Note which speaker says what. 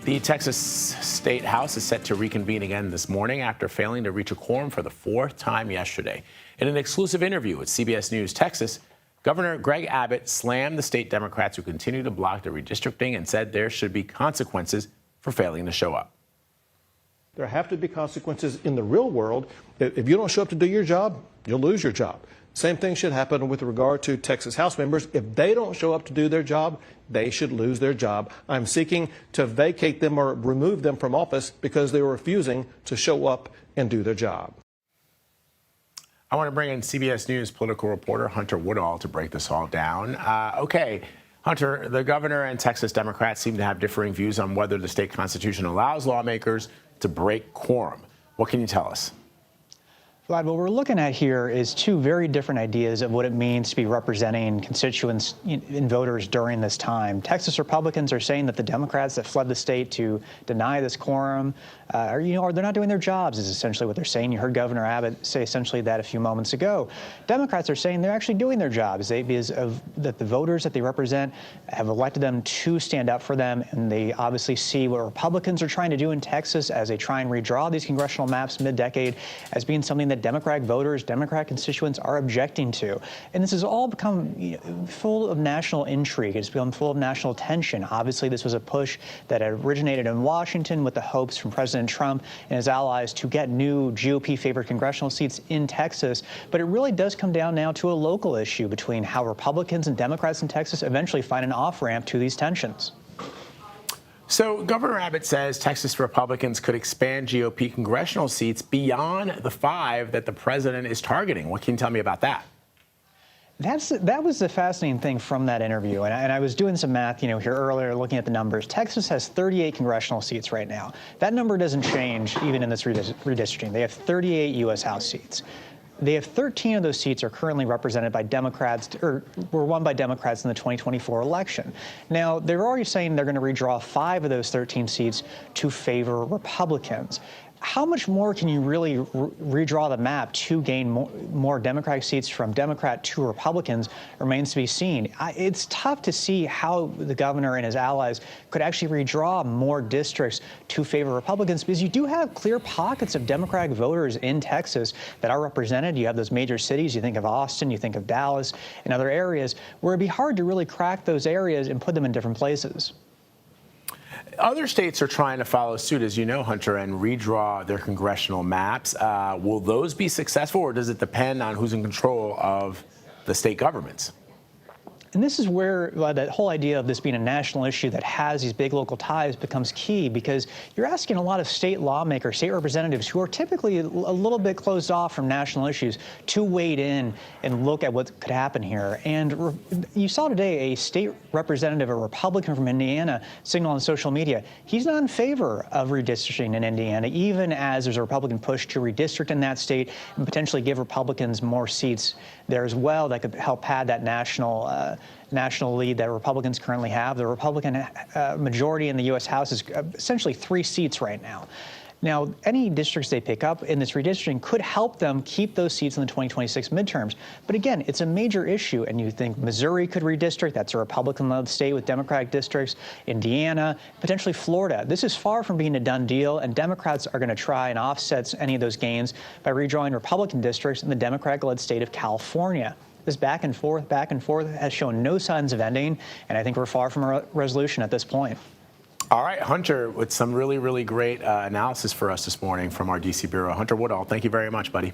Speaker 1: The Texas State House is set to reconvene again this morning after failing to reach a quorum for the fourth time yesterday. In an exclusive interview with CBS News Texas, Governor Greg Abbott slammed the state Democrats who continue to block the redistricting and said there should be consequences for failing to show up.
Speaker 2: There have to be consequences in the real world. If you don't show up to do your job, you'll lose your job. Same thing should happen with regard to Texas House members. If they don't show up to do their job, they should lose their job. I'm seeking to vacate them or remove them from office because they were refusing to show up and do their job.
Speaker 1: I want to bring in CBS News political reporter Hunter Woodall to break this all down. Okay, Hunter, the governor and Texas Democrats seem to have differing views on whether the state constitution allows lawmakers to break quorum. What can you tell us?
Speaker 3: Vlad, what we're looking at here is two very different ideas of what it means to be representing constituents and voters during this time. Texas Republicans are saying that the Democrats that fled the state to deny this quorum are they're not doing their jobs, is essentially what they're saying. You heard Governor Abbott say essentially that a few moments ago. Democrats are saying they're actually doing their jobs. That the voters that they represent have elected them to stand up for them, and they obviously see what Republicans are trying to do in Texas as they try and redraw these congressional maps mid-decade as being something that Democratic voters, Democratic constituents are objecting to. And this has all become full of national intrigue. It's become full of national tension. Obviously, this was a push that originated in Washington with the hopes from President Trump and his allies to get new GOP-favored congressional seats in Texas. But it really does come down now to a local issue between how Republicans and Democrats in Texas eventually find an off-ramp to these tensions.
Speaker 1: So Governor Abbott says Texas Republicans could expand GOP congressional seats beyond the 5 that the president is targeting. What can you tell me about that?
Speaker 3: That was the fascinating thing from that interview. And I was doing some math, here earlier, looking at the numbers. Texas has 38 congressional seats right now. That number doesn't change even in this redistricting. They have 38 U.S. House seats. They have 13 of those seats are currently represented by Democrats, or were won by Democrats in the 2024 election. Now, they're already saying they're going to redraw 5 of those 13 seats to favor Republicans. How much more can you really redraw the map to gain more Democratic seats from Democrat to Republicans remains to be seen. It's tough to see how the governor and his allies could actually redraw more districts to favor Republicans, because you do have clear pockets of Democratic voters in Texas that are represented. You have those major cities. You think of Austin, you think of Dallas and other areas where it'd be hard to really crack those areas and put them in different places.
Speaker 1: Other states are trying to follow suit, as you know, Hunter, and redraw their congressional maps. Will those be successful, or does it depend on who's in control of the state governments?
Speaker 3: And this is where that whole idea of this being a national issue that has these big local ties becomes key, because you're asking a lot of state lawmakers, state representatives who are typically a little bit closed off from national issues to wade in and look at what could happen here. And you saw today a state representative, a Republican from Indiana, signal on social media he's not in favor of redistricting in Indiana, even as there's a Republican push to redistrict in that state and potentially give Republicans more seats there as well that could help pad that national lead that Republicans currently have. The Republican majority in the U.S. House is essentially 3 seats right now. Now, any districts they pick up in this redistricting could help them keep those seats in the 2026 midterms. But again, it's a major issue, and you think Missouri could redistrict. That's a Republican-led state with Democratic districts. Indiana, potentially Florida. This is far from being a done deal, and Democrats are going to try and offset any of those gains by redrawing Republican districts in the Democratic-led state of California. This back and forth has shown no signs of ending, and I think we're far from a resolution at this point.
Speaker 1: All right, Hunter, with some really, really great analysis for us this morning from our D.C. Bureau. Hunter Woodall, thank you very much, buddy.